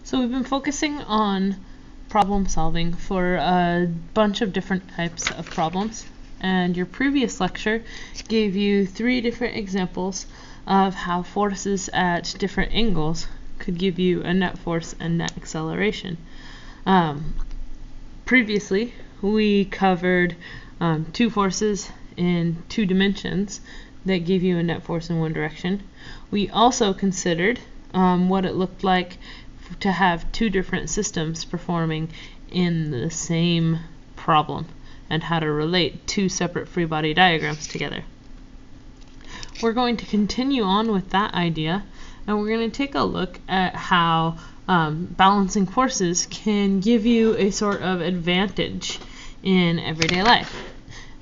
So we've been focusing on problem solving for a bunch of different types of problems, and your previous lecture gave you 3 different examples of how forces at different angles could give you a net force and net acceleration. Previously we covered 2 forces in 2 dimensions that gave you a net force in one direction. We also considered what it looked like to have 2 different systems performing in the same problem and how to relate 2 separate free body diagrams together. We're going to continue on with that idea, and we're going to take a look at how balancing forces can give you a sort of advantage in everyday life.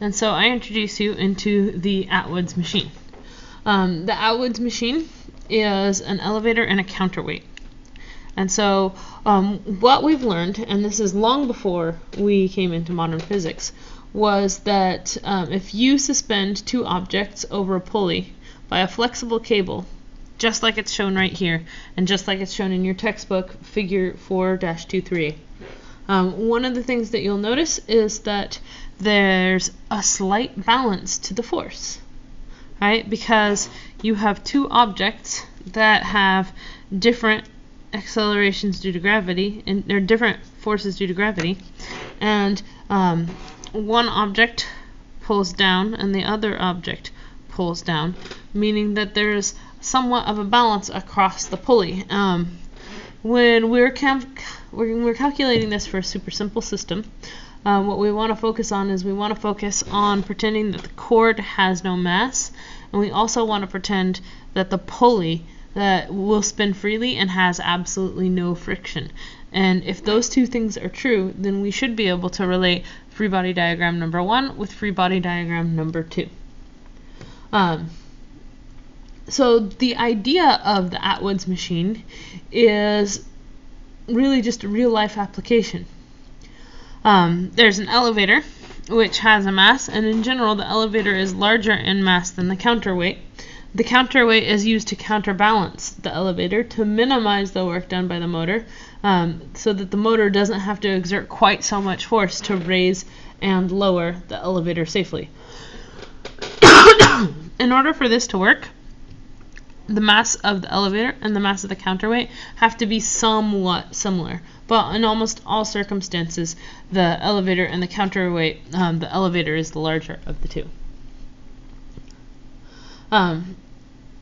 And so I introduce you into the Atwood's machine. The Atwood's machine is an elevator and a counterweight. And so what we've learned, and this is long before we came into modern physics, was that if you suspend 2 objects over a pulley by a flexible cable, just like it's shown right here, and just like it's shown in your textbook, figure 4-23, one of the things that you'll notice is that there's a slight balance to the force, right? Because you have 2 objects that have different accelerations due to gravity, and they're different forces due to gravity, and one object pulls down and the other object pulls down, meaning that there's somewhat of a balance across the pulley. When we're calculating this for a super simple system, what we want to focus on is we want to focus on pretending that the cord has no mass, and we also want to pretend that the pulley that will spin freely and has absolutely no friction. And if those 2 things are true, then we should be able to relate free body diagram number 1 with free body diagram number 2. So the idea of the Atwood's machine is really just a real life application. There's an elevator which has a mass, and in general the elevator is larger in mass than the counterweight. The counterweight is used to counterbalance the elevator to minimize the work done by the motor, so that the motor doesn't have to exert quite so much force to raise and lower the elevator safely. In order for this to work, the mass of the elevator and the mass of the counterweight have to be somewhat similar, but in almost all circumstances the elevator and the counterweight, the elevator is the larger of the 2.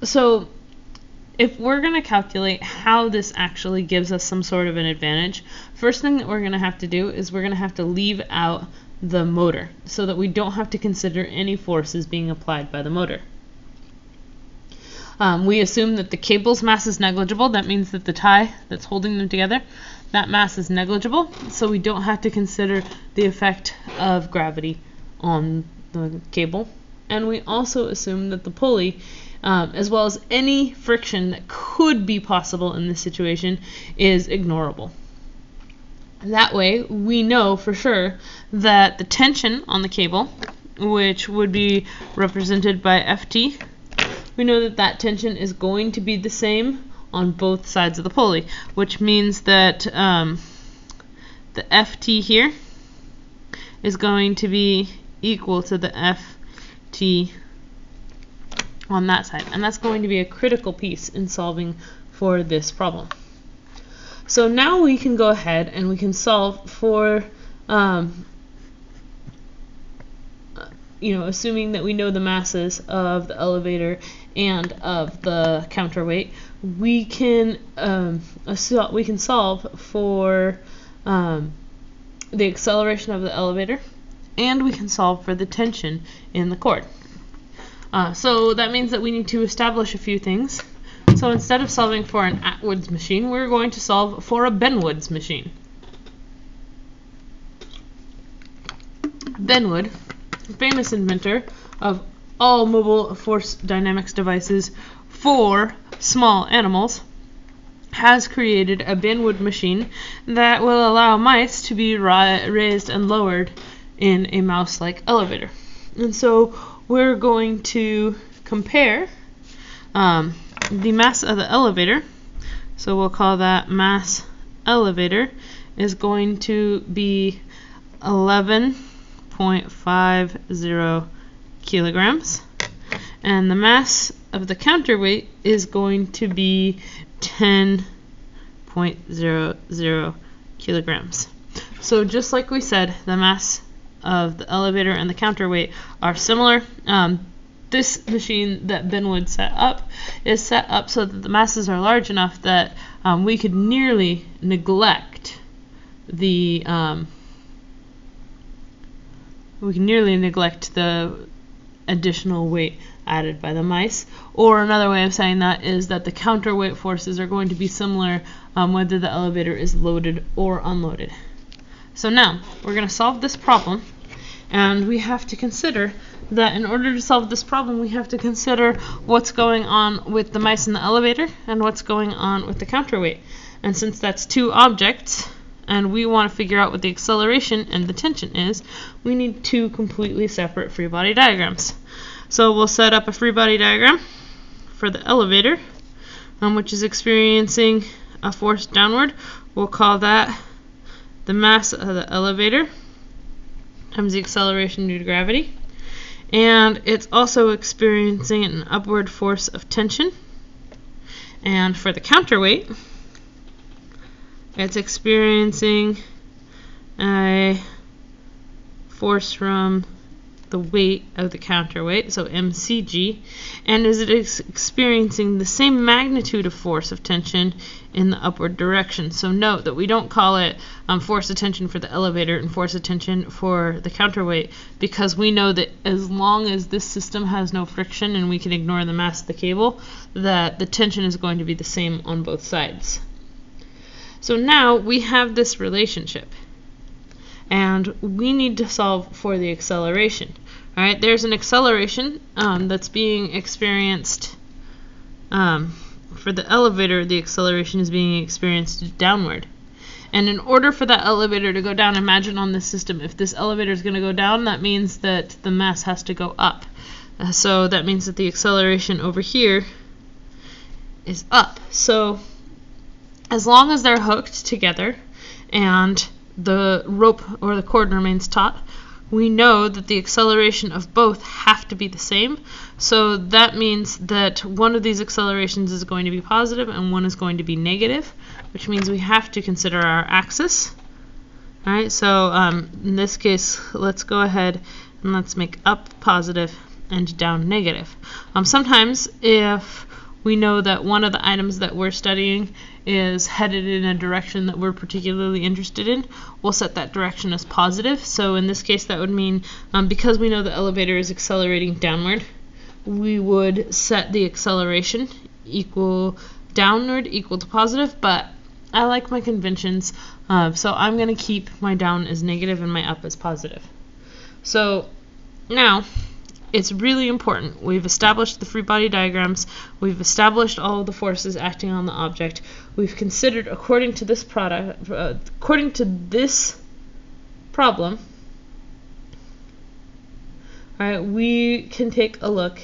So if we're going to calculate how this actually gives us some sort of an advantage, first thing that we're going to have to do is we're going to have to leave out the motor so that we don't have to consider any forces being applied by the motor. We assume that the cable's mass is negligible. That means that the tie that's holding them together, that mass is negligible, so we don't have to consider the effect of gravity on the cable. And we also assume that the pulley, as well as any friction that could be possible in this situation, is ignorable. That way, we know for sure that the tension on the cable, which would be represented by Ft, we know that that tension is going to be the same on both sides of the pulley, which means that the Ft here is going to be equal to the Ft on that side, and that's going to be a critical piece in solving for this problem. So now we can go ahead and we can solve for assuming that we know the masses of the elevator and of the counterweight, we can solve for the acceleration of the elevator, and we can solve for the tension in the cord. So that means that we need to establish a few things. So instead of solving for an Atwood's machine, we're going to solve for a Benwood's machine. Benwood, famous inventor of all mobile force dynamics devices for small animals, has created a Benwood machine that will allow mice to be raised and lowered in a mouse-like elevator. And so we're going to compare the mass of the elevator, so we'll call that mass elevator is going to be 11.50 kilograms, and the mass of the counterweight is going to be 10.00 kilograms. So just like we said, the mass of the elevator and the counterweight are similar. This machine that Ben would set up is set up so that the masses are large enough that we could nearly neglect the additional weight added by the mice. Or another way of saying that is that the counterweight forces are going to be similar whether the elevator is loaded or unloaded. So now we're going to solve this problem, and we have to consider that in order to solve this problem we have to consider what's going on with the mice in the elevator and what's going on with the counterweight. And since that's two objects and we want to figure out what the acceleration and the tension is, we need two completely separate free body diagrams. So we'll set up a free body diagram for the elevator, which is experiencing a force downward. We'll call that the mass of the elevator times the acceleration due to gravity. And it's also experiencing an upward force of tension. And for the counterweight, it's experiencing a force from the weight of the counterweight, so mcg, and is it experiencing the same magnitude of force of tension in the upward direction. So note that we don't call it force of tension for the elevator and force of tension for the counterweight, because we know that as long as this system has no friction and we can ignore the mass of the cable, that the tension is going to be the same on both sides. So now we have this relationship, and we need to solve for the acceleration. All right, there's an acceleration that's being experienced for the elevator. The acceleration is being experienced downward, and in order for that elevator to go down, imagine on this system, if this elevator is going to go down, that means that the mass has to go up. So that means that the acceleration over here is up. So as long as they're hooked together and the rope or the cord remains taut, we know that the acceleration of both have to be the same. So that means that one of these accelerations is going to be positive and one is going to be negative, which means we have to consider our axis. All right, so in this case, let's go ahead and let's make up positive and down negative. Sometimes if we know that one of the items that we're studying is headed in a direction that we're particularly interested in, we'll set that direction as positive. So in this case, that would mean because we know the elevator is accelerating downward, we would set the acceleration downward equal to positive, but I like my conventions, so I'm going to keep my down as negative and my up as positive. So now it's really important. We've established the free body diagrams. We've established all of the forces acting on the object. We've considered, according to this problem, all right, we can take a look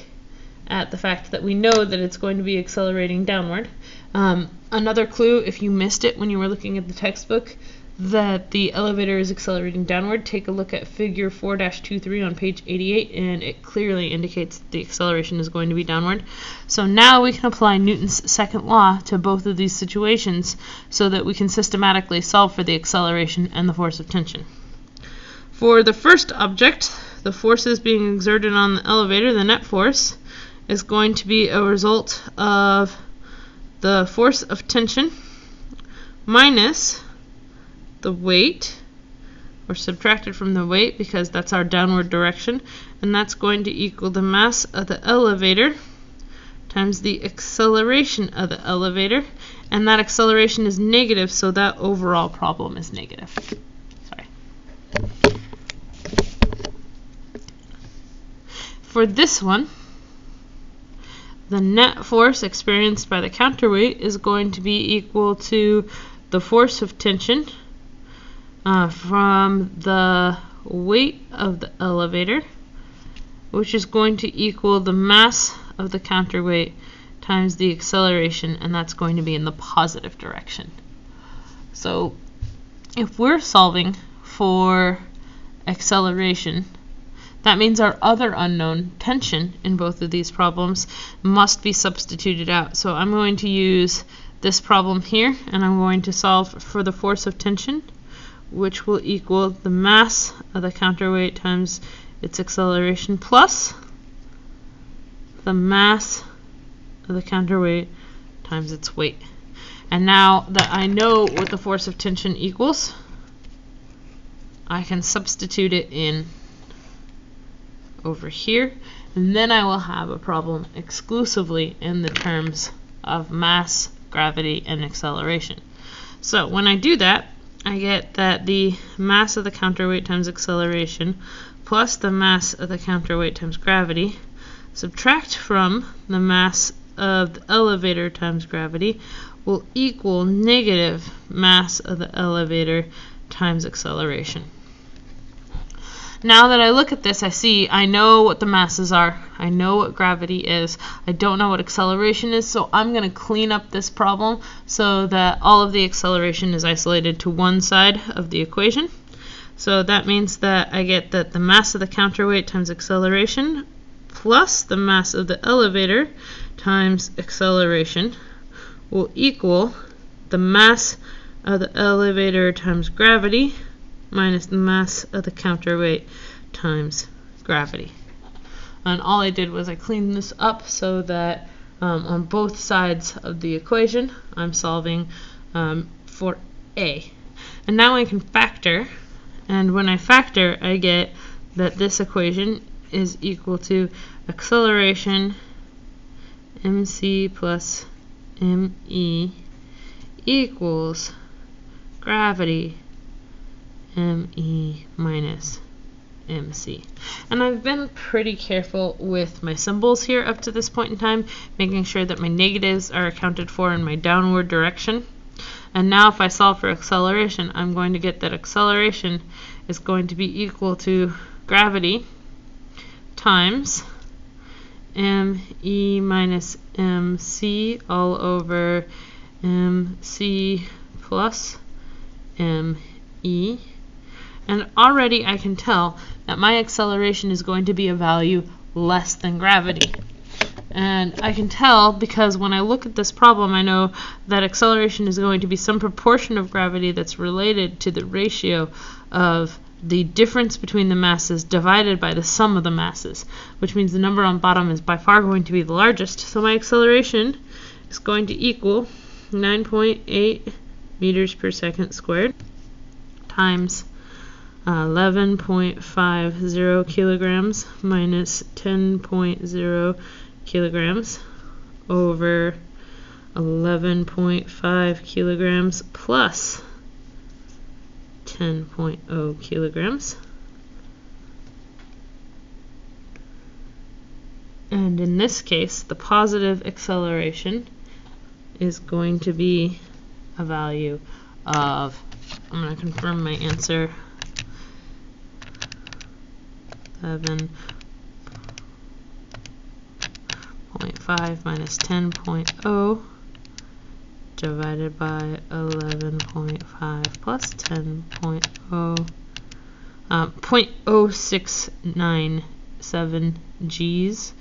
at the fact that we know that it's going to be accelerating downward. Another clue, if you missed it when you were looking at the textbook, that the elevator is accelerating downward, take a look at figure 4-23 on page 88, and it clearly indicates that the acceleration is going to be downward. So now we can apply Newton's second law to both of these situations so that we can systematically solve for the acceleration and the force of tension. For the first object, the forces being exerted on the elevator, the net force, is going to be a result of the force of tension minus the weight, or subtracted from the weight because that's our downward direction, and that's going to equal the mass of the elevator times the acceleration of the elevator, and that acceleration is negative, so that overall problem is negative. Sorry. For this one, the net force experienced by the counterweight is going to be equal to the force of tension from the weight of the elevator, which is going to equal the mass of the counterweight times the acceleration, and that's going to be in the positive direction. So if we're solving for acceleration, that means our other unknown, tension, in both of these problems must be substituted out. So I'm going to use this problem here, and I'm going to solve for the force of tension, which will equal the mass of the counterweight times its acceleration plus the mass of the counterweight times its weight. And now that I know what the force of tension equals, I can substitute it in over here, and then I will have a problem exclusively in the terms of mass, gravity, and acceleration. So when I do that, I get that the mass of the counterweight times acceleration plus the mass of the counterweight times gravity, subtract from the mass of the elevator times gravity, will equal negative mass of the elevator times acceleration. Now that I look at this, I know what the masses are. I know what gravity is. I don't know what acceleration is, so I'm going to clean up this problem so that all of the acceleration is isolated to one side of the equation. So that means that I get that the mass of the counterweight times acceleration plus the mass of the elevator times acceleration will equal the mass of the elevator times gravity minus the mass of the counterweight times gravity. And all I did was I cleaned this up so that on both sides of the equation I'm solving for A. And now I can factor, and when I factor I get that this equation is equal to acceleration mc plus me equals gravity me minus mc. And I've been pretty careful with my symbols here up to this point in time, making sure that my negatives are accounted for in my downward direction. And now if I solve for acceleration, I'm going to get that acceleration is going to be equal to gravity times me minus mc all over mc plus me. And already I can tell that my acceleration is going to be a value less than gravity. And I can tell because when I look at this problem, I know that acceleration is going to be some proportion of gravity that's related to the ratio of the difference between the masses divided by the sum of the masses, which means the number on bottom is by far going to be the largest. So my acceleration is going to equal 9.8 meters per second squared times 11.50 kilograms minus 10.0 kilograms over 11.5 kilograms plus 10.0 kilograms. And in this case, the positive acceleration is going to be a value of, I'm going to confirm my answer, 11.5 minus 10.0 divided by 11.5 plus 10.0, 0.0697 Gs,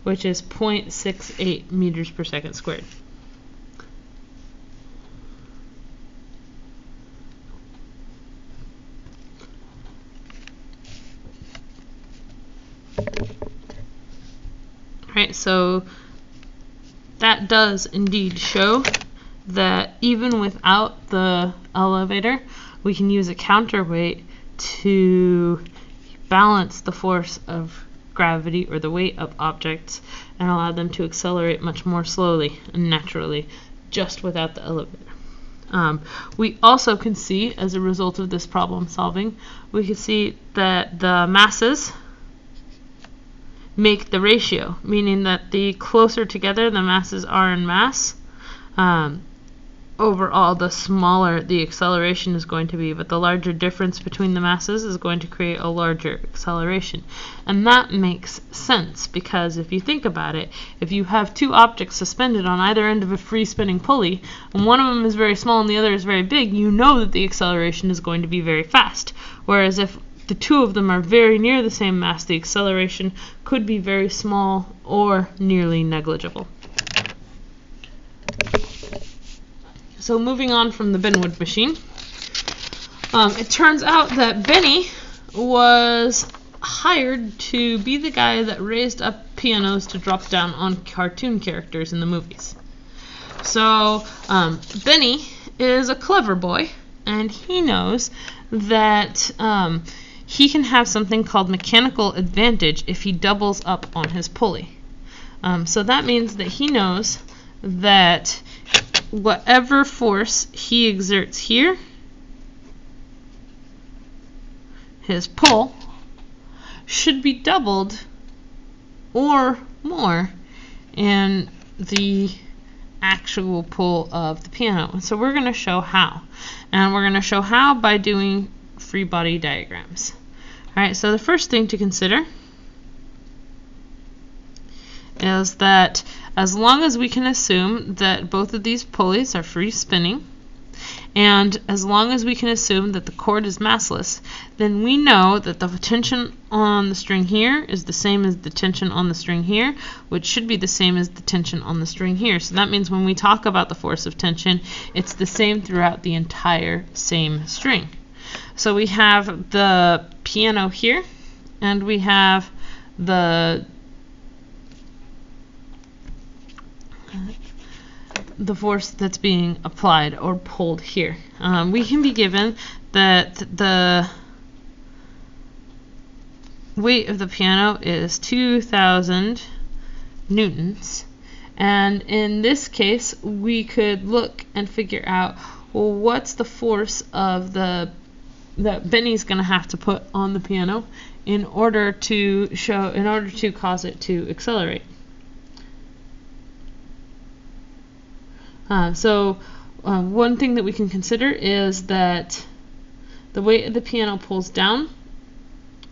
which is 0.68 meters per second squared. Right, so that does indeed show that even without the elevator, we can use a counterweight to balance the force of gravity or the weight of objects and allow them to accelerate much more slowly and naturally just without the elevator. We also can see, as a result of this problem solving, we can see that the masses make the ratio, meaning that the closer together the masses are in mass, overall, the smaller the acceleration is going to be, but the larger difference between the masses is going to create a larger acceleration. And that makes sense, because if you think about it, if you have two objects suspended on either end of a free spinning pulley, and one of them is very small and the other is very big, you know that the acceleration is going to be very fast. Whereas if the two of them are very near the same mass, the acceleration could be very small or nearly negligible. So moving on from the Benwood machine, it turns out that Benny was hired to be the guy that raised up pianos to drop down on cartoon characters in the movies. So Benny is a clever boy, and he knows that he can have something called mechanical advantage if he doubles up on his pulley. So that means that he knows that whatever force he exerts here, his pull, should be doubled or more in the actual pull of the piano. And so we're going to show how. And we're going to show how by doing free body diagrams. Alright, so the first thing to consider is that as long as we can assume that both of these pulleys are free spinning, and as long as we can assume that the cord is massless, then we know that the tension on the string here is the same as the tension on the string here, which should be the same as the tension on the string here. So that means when we talk about the force of tension, it's the same throughout the entire same string. So we have the piano here, and we have the force that's being applied or pulled here. We can be given that the weight of the piano is 2,000 newtons, and in this case we could look and figure out, well, what's the force of that Benny's going to have to put on the piano in order to cause it to accelerate. One thing that we can consider is that the weight of the piano pulls down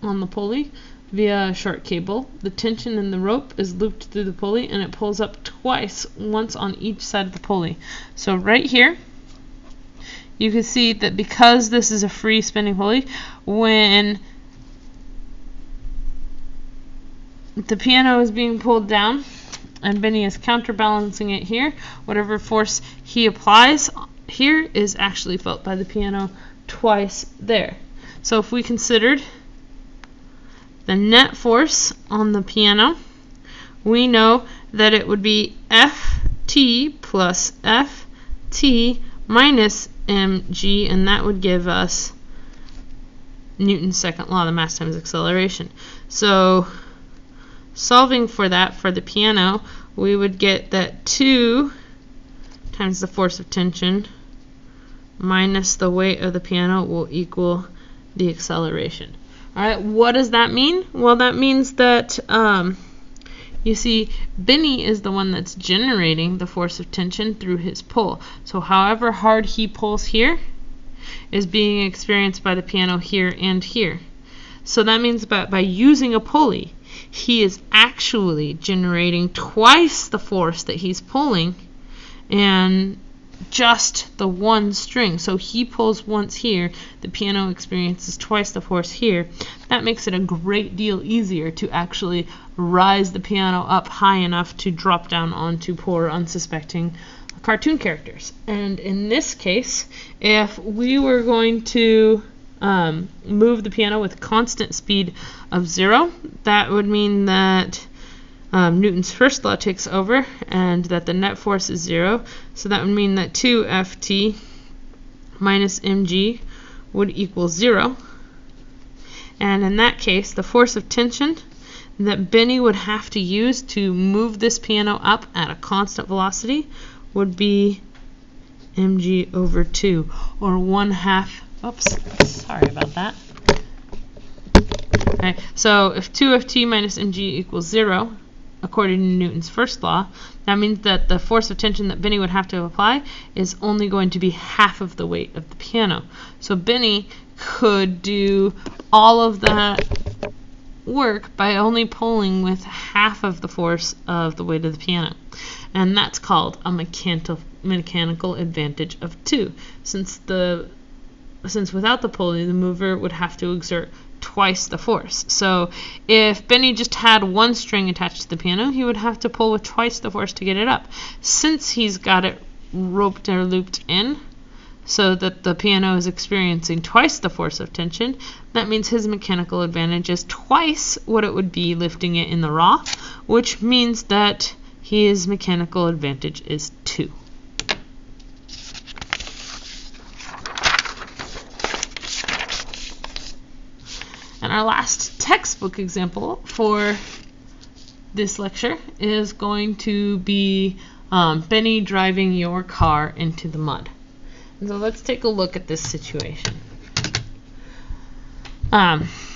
on the pulley via a short cable. The tension in the rope is looped through the pulley, and it pulls up twice, once on each side of the pulley. So right here, you can see that because this is a free spinning pulley, when the piano is being pulled down and Benny is counterbalancing it here, whatever force he applies here is actually felt by the piano twice there. So if we considered the net force on the piano, we know that it would be Ft plus Ft minus mg, and that would give us Newton's second law, the mass times acceleration. So solving for that for the piano, we would get that 2 times the force of tension minus the weight of the piano will equal the acceleration. Alright, what does that mean? Well, that means that you see, Benny is the one that's generating the force of tension through his pull. So however hard he pulls here is being experienced by the piano here and here. So that means by using a pulley, he is actually generating twice the force that he's pulling and just the one string. So he pulls once here, the piano experiences twice the force here. That makes it a great deal easier to actually rise the piano up high enough to drop down onto poor unsuspecting cartoon characters. And in this case, if we were going to move the piano with constant speed of 0, that would mean that Newton's first law takes over and that the net force is 0. So that would mean that 2Ft minus mg would equal 0. And in that case, the force of tension that Benny would have to use to move this piano up at a constant velocity would be mg over 2, or 1/2. Oops, sorry about that. Okay, so if 2Ft minus mg equals 0, according to Newton's first law, that means that the force of tension that Benny would have to apply is only going to be half of the weight of the piano. So Benny could do all of that work by only pulling with half of the force of the weight of the piano. And that's called a mechanical advantage of 2. Since without the pulley, the mover would have to exert twice the force. So if Benny just had one string attached to the piano, he would have to pull with twice the force to get it up. Since he's got it roped or looped in so that the piano is experiencing twice the force of tension, that means his mechanical advantage is twice what it would be lifting it in the raw, which means that his mechanical advantage is 2. And our last textbook example for this lecture is going to be Benny driving your car into the mud. And so let's take a look at this situation.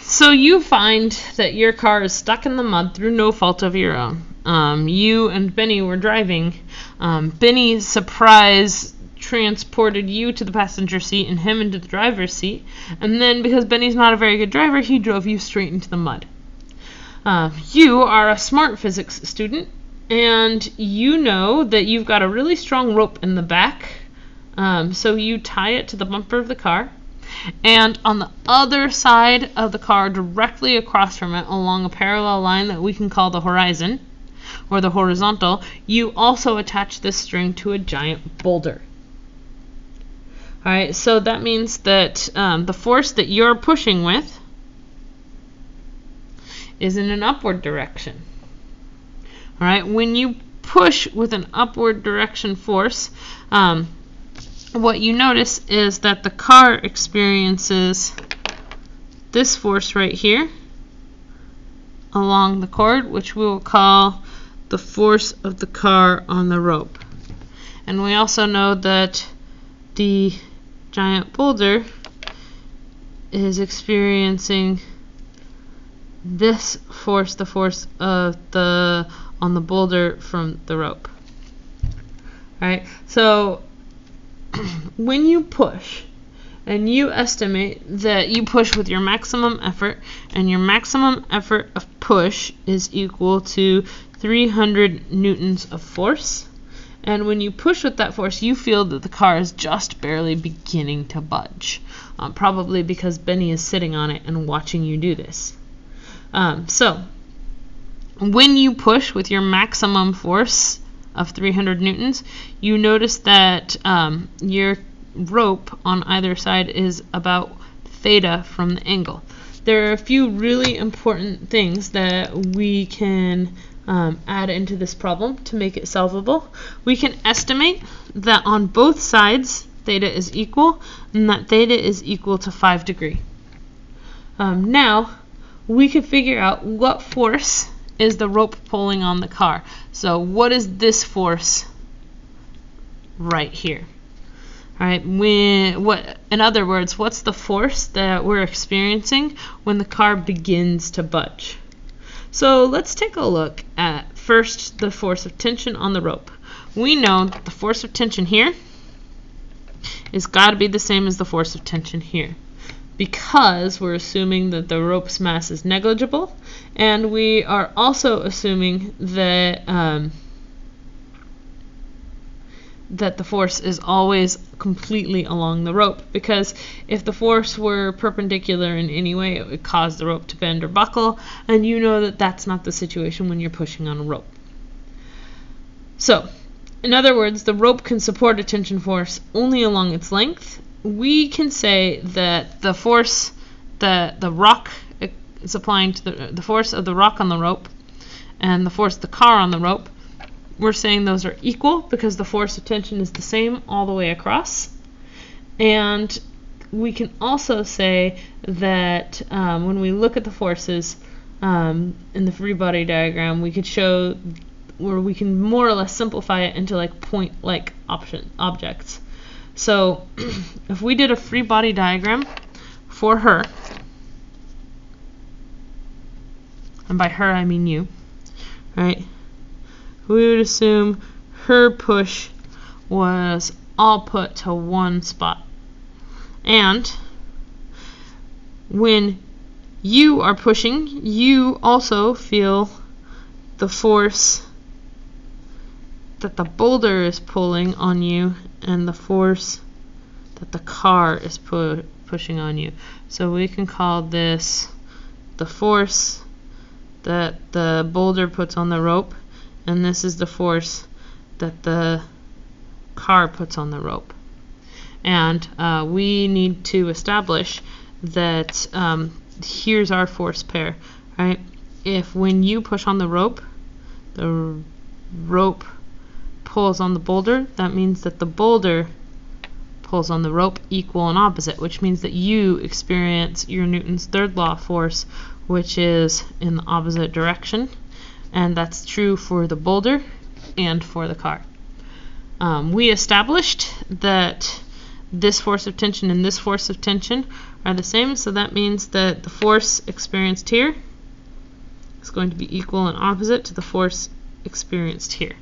So you find that your car is stuck in the mud through no fault of your own. You and Benny were driving. Benny's surprise transported you to the passenger seat and him into the driver's seat, and then because Benny's not a very good driver, he drove you straight into the mud. You are a smart physics student, and you know that you've got a really strong rope in the back, so you tie it to the bumper of the car, and on the other side of the car, directly across from it, along a parallel line that we can call the horizon, or the horizontal, you also attach this string to a giant boulder. Alright, so that means that the force that you're pushing with is in an upward direction. Alright, when you push with an upward direction force, what you notice is that the car experiences this force right here along the cord, which we will call the force of the car on the rope. And we also know that the giant boulder is experiencing this force, the force of on the boulder from the rope. Alright, so when you push and you estimate that you push with your maximum effort, and your maximum effort of push is equal to 300 newtons of force, and when you push with that force, you feel that the car is just barely beginning to budge, probably because Benny is sitting on it and watching you do this. So when you push with your maximum force of 300 newtons, you notice that your rope on either side is about theta from the angle. There are a few really important things that we can add into this problem to make it solvable. We can estimate that on both sides theta is equal, and that theta is equal to 5 degrees. Now we can figure out what force is the rope pulling on the car. So what is this force right here? All right, in other words, what's the force that we're experiencing when the car begins to budge? So let's take a look at first the force of tension on the rope. We know that the force of tension here is got to be the same as the force of tension here, because we're assuming that the rope's mass is negligible, and we are also assuming that that the force is always completely along the rope, because if the force were perpendicular in any way, it would cause the rope to bend or buckle, and you know that that's not the situation when you're pushing on a rope. So, in other words, the rope can support a tension force only along its length. We can say that the force that the rock is applying to the force of the rock on the rope and the force of the car on the rope, we're saying those are equal because the force of tension is the same all the way across. And we can also say that when we look at the forces in the free body diagram, we could show where we can more or less simplify it into like point-like objects. So if we did a free body diagram for her, and by her I mean you, right? We would assume her push was all put to one spot. And when you are pushing, you also feel the force that the boulder is pulling on you and the force that the car is pushing on you. So we can call this the force that the boulder puts on the rope, and this is the force that the car puts on the rope. And we need to establish that here's our force pair, right? If when you push on the rope pulls on the boulder, that means that the boulder pulls on the rope equal and opposite, which means that you experience your Newton's third law force, which is in the opposite direction, and that's true for the boulder and for the car. We established that this force of tension and this force of tension are the same, so that means that the force experienced here is going to be equal and opposite to the force experienced here.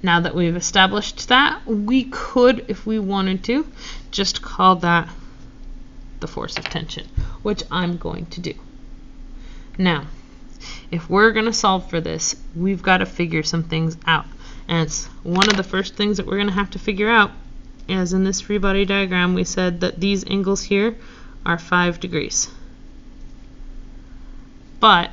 Now that we've established that, we could, if we wanted to, just call that the force of tension, which I'm going to do. Now, if we're going to solve for this, we've got to figure some things out. And it's one of the first things that we're going to have to figure out, as in this free body diagram, we said that these angles here are 5 degrees. But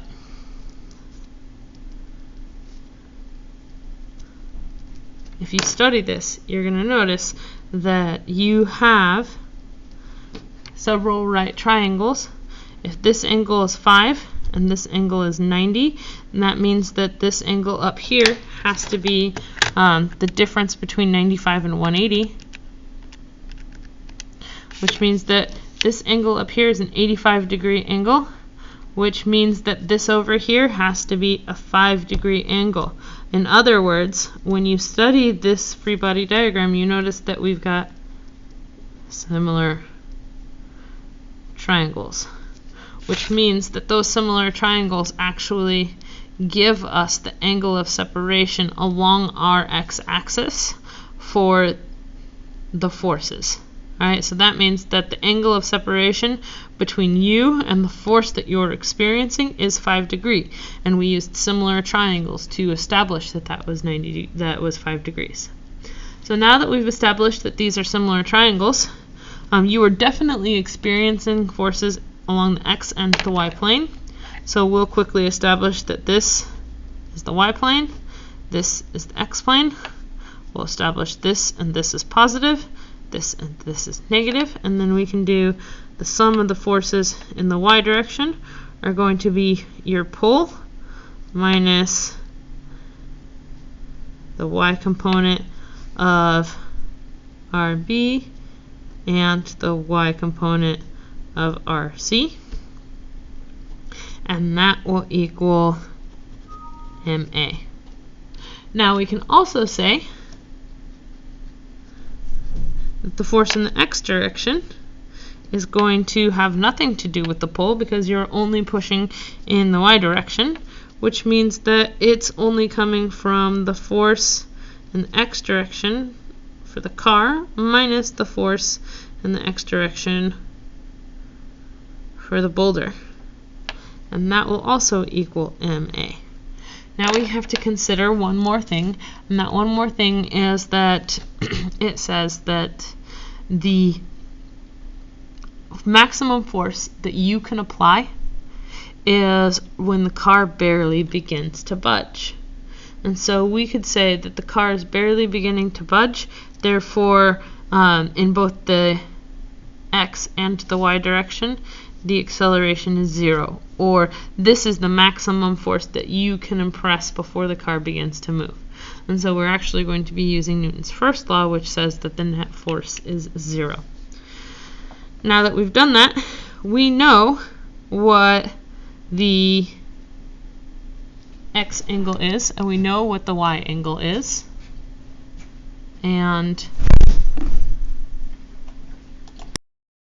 if you study this, you're going to notice that you have several right triangles. If this angle is 5 and this angle is 90, and that means that this angle up here has to be the difference between 95 and 180, which means that this angle up here is an 85-degree angle, which means that this over here has to be a 5-degree angle. In other words, when you study this free body diagram, you notice that we've got similar triangles, which means that those similar triangles actually give us the angle of separation along our x-axis for the forces. Alright, so that means that the angle of separation between you and the force that you're experiencing is 5 degrees, and we used similar triangles to establish that that was 5 degrees. So now that we've established that these are similar triangles, you are definitely experiencing forces along the x and the y plane. So we'll quickly establish that this is the y plane, this is the x plane. We'll establish this and this is positive, this and this is negative, and then we can do the sum of the forces in the y direction are going to be your pull minus the y component of RB and the y component of RC, and that will equal MA. Now we can also say that the force in the x direction is going to have nothing to do with the pull because you're only pushing in the y direction, which means that it's only coming from the force in the x direction for the car minus the force in the x direction for the boulder, and that will also equal MA. Now we have to consider one more thing, and that one more thing is that it says that the maximum force that you can apply is when the car barely begins to budge. And so we could say that the car is barely beginning to budge, therefore in both the x and the y direction the acceleration is 0, or this is the maximum force that you can impress before the car begins to move. And so we're actually going to be using Newton's first law, which says that the net force is 0. Now that we've done that, we know what the x angle is, and we know what the y angle is, and